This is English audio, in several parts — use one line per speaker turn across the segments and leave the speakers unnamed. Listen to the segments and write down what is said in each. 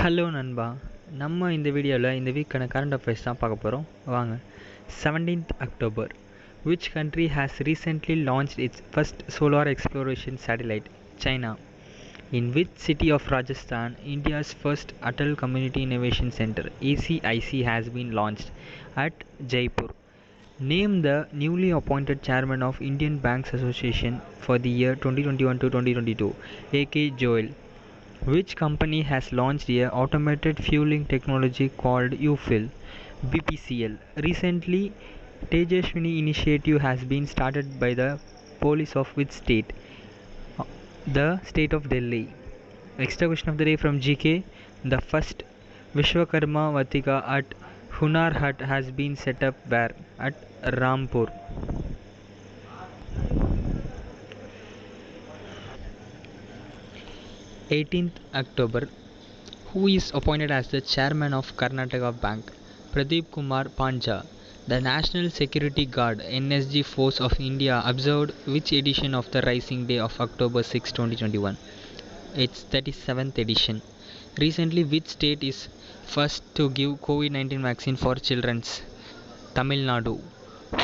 Hello நண்பா, நம்ம இந்த வீடியோவில் இந்த வீக்கான கரண்ட் அஃபேர்ஸ் தான் பார்க்க போகிறோம். வாங்க. 17th October, which country has recently launched its first solar exploration satellite? China. In which city of Rajasthan, India's first Atal Community Innovation Center ACIC has been launched? At Jaipur. Name the newly appointed chairman of Indian Banks Association for the year 2021 to 2022. A.K. Joel. Which company has launched a automated fueling technology called UFill? BPCL. Recently, Tejaswini initiative has been started by the police of which state? The state of Delhi. Extra question of the day from GK. The first Vishwakarma Vatika at Hunar Hut has been set up where? At Rampur. 18th October, who is appointed as the chairman of Karnataka Bank? Pradeep Kumar Panja. The National Security Guard NSG Force of India observed which edition of the Rising Day of October 6, 2021? Its 37th edition. Recently, which state is first to give COVID-19 vaccine for children? Tamil Nadu.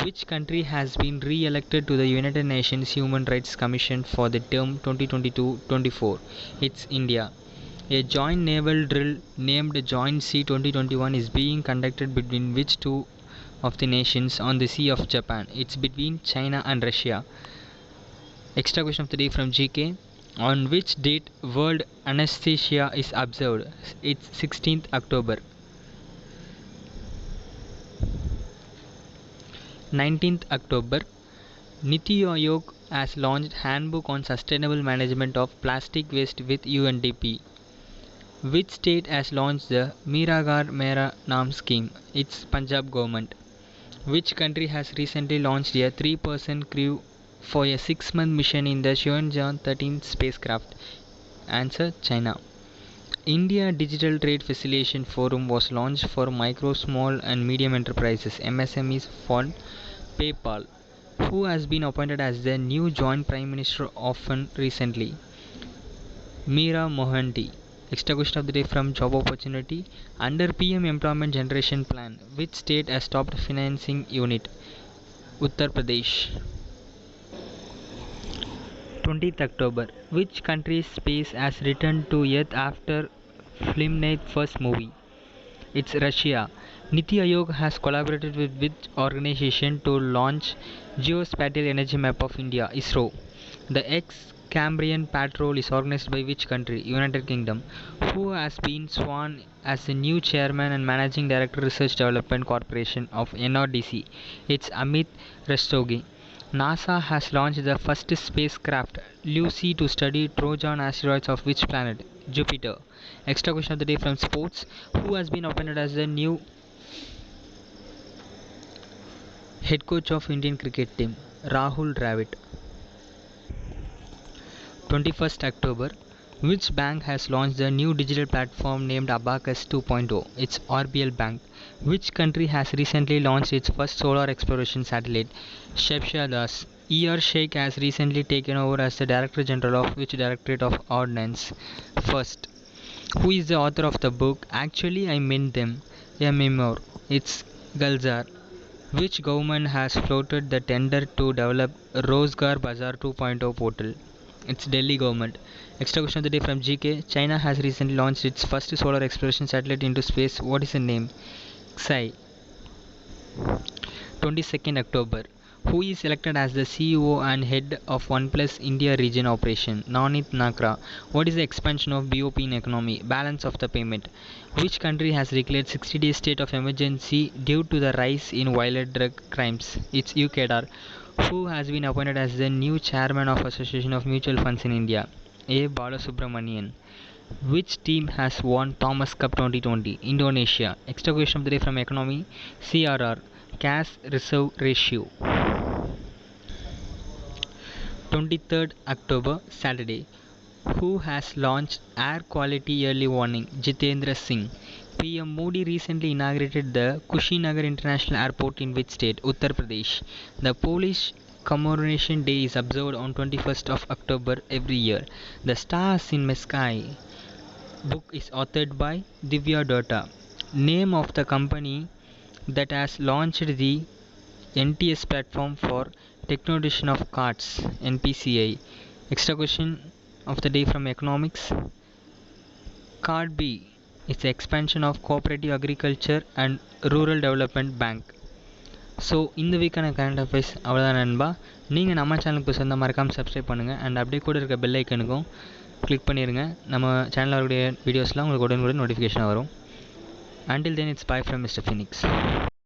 Which country has been re-elected to the United Nations Human Rights Commission for the term 2022-24? It's India. A joint naval drill named Joint Sea 2021 is being conducted between which two of the nations on the Sea of Japan? It's between China and Russia. Extra question of the day from GK. On which date World Anesthesia is observed? It's 16th October. 19th October, Niti Aayog has launched Handbook on Sustainable Management of Plastic Waste with UNDP. Which state has launched the Mera Ghar Mera Naam scheme? It's Punjab government. Which country has recently launched a 3-person crew for a 6-month mission in the Xuanzang 13 spacecraft? Answer: China. India Digital Trade Facilitation Forum was launched for micro, small and medium enterprises MSMEs for PayPal. Who has been appointed as the new Joint Prime Minister often recently? Meera Mohanty. Extra question of the day from Job Opportunity. Under PM Employment Generation Plan, which state has stopped financing unit? Uttar Pradesh. 20th October, which country's space has returned to Earth after Flimnight's first movie? It's Russia. Niti Aayog has collaborated with which organization to launch Geospatial Energy Map of India? ISRO. The ex-Cambrian Patrol is organized by which country? United Kingdom. Who has been sworn as the new chairman and managing director Research Development Corporation of NRDC? It's Amit Rastogi. NASA has launched the first spacecraft Lucy to study Trojan asteroids of which planet? Jupiter. Extra question of the day from sports. Who has been appointed as the new head coach of Indian cricket team? Rahul Dravid. 21st October, which bank has launched the new digital platform named Abacus 2.0? It's RBL Bank. Which country has recently launched its first solar exploration satellite? Shebsha Das. ER Sheikh has recently taken over as the Director General of which Directorate of Ordnance? First. Who is the author of the book Actually I Meant Them? A memoir. It's Gulzar. Which government has floated the tender to develop Rozgar Bazaar 2.0 portal? It's Delhi government. Extra question of the day from GK. China has recently launched its first solar exploration satellite into space. What is the name? Xi. 22nd October. Who is elected as the CEO and head of OnePlus India region operation? Nanit Nakra. What is the expansion of BOP in economy? Balance of the payment. Which country has declared 60-day state of emergency due to the rise in violent drug crimes? It's UKDR. Who has been appointed as the new chairman of Association of Mutual Funds in India? A. Balasubramanian. Which team has won Thomas Cup 2020? Indonesia. Extra question of the day from economy. CRR. Cash Reserve Ratio. 23rd October, Saturday. Who has launched Air Quality Early Warning? Jitendra Singh. PM Modi recently inaugurated the Kushinagar International Airport in which state? Uttar Pradesh. The Polish Commemoration Day is observed on 21st of October every year. The stars in my sky book is authored by Divya Dutta. Name of the company that has launched the NTS platform for technodation of cards, NPCI. Extra question of the day from economics. Card B is the expansion of cooperative agriculture and rural development bank. So இந்த வீக்கான current affairs அவ்வளோதான் நண்பா. நீங்கள் நம்ம சேனலுக்கு சொந்த மறக்காமல் subscribe பண்ணுங்கள் அண்ட் அப்படியே கூட இருக்க பெல் ஐக்கனுக்கும் கிளிக் பண்ணிடுங்க. நம்ம சேனலில் வரக்கூடிய வீடியோஸ்லாம் உங்களுக்கு உடனுக்குடன் நோட்டிஃபிகேஷன் வரும். Until then, it's bye from Mr. Phoenix.